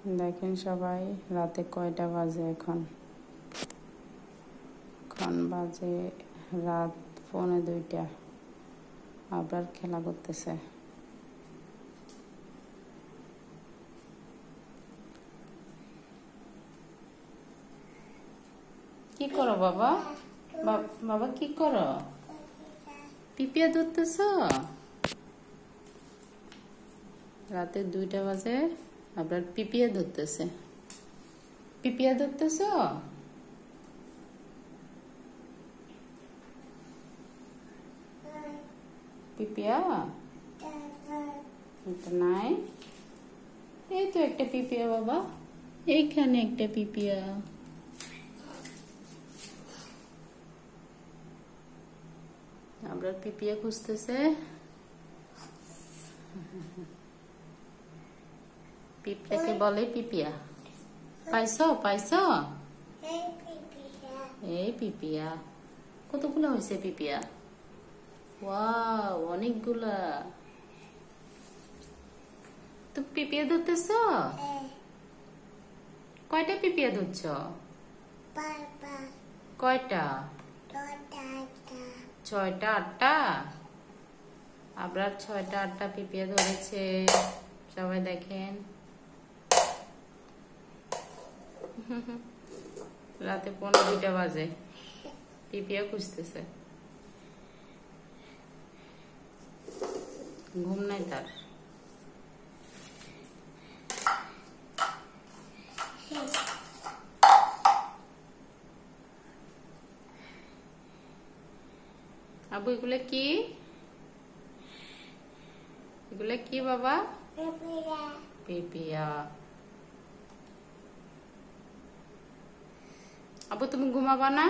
দেখেন সবাই রাতে কয়টা বাজে এখন বাজে রাত 1:45 আবার খেলা করতেছে। কি করো বাবা? বাবা কি করো? পিপিয়া ধরতেছ? রাতে 2টা বাজে আবার পিপিয়া ধরতেছে। পিপিয়া ধরতেছ? পিপিয়া এটা নাই। এই তো একটা পিপিয়া বাবা, এইখানে একটা পিপিয়া। আমরা পিপিয়া খুঁজতেছে। পিঁপড়াকে বলে পিপিয়া। পাইছো পাইছো? এই পিপিয়া কতগুলো হয়েছে পিপিয়া? ওয়াও অনেকগুলা। তুমি পিপিয়া ধরতেছ? কয়টা পিপিয়া ধরছ? কয়টা? 6টা 8টা। আবার 6টা 8টা পিপিয়া ধরেছে। সবাই দেখেন রাতে 1:45 বাজে পিপিয়া খুঁজতেছে। ঘুম নাই তার। আবু এগুলো কি? এগুলো কি বাবা? পিপিয়া। আবু তুমি ঘুমাবা না?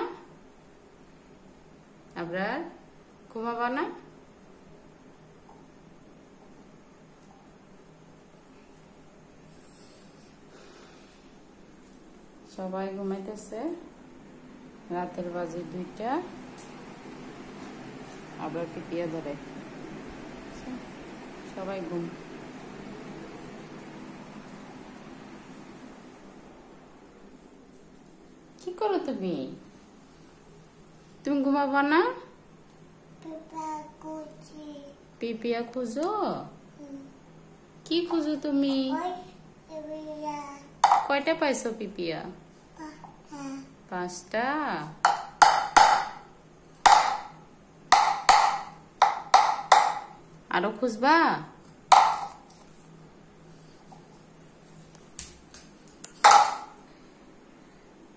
আবরার ঘুমাবা না? সবাই ঘুমাইতেছে। রাতের বাজে 2টা। আবার পিপিয়া ধরে। সবাই ঘুম। কি করো তুমি? তুমি ঘুমাবা না? পিপিয়া খুঁজো? কি খুঁজো তুমি? কয়টা পাইছো পিপিয়া? 5টা। আরো খুঁজবা?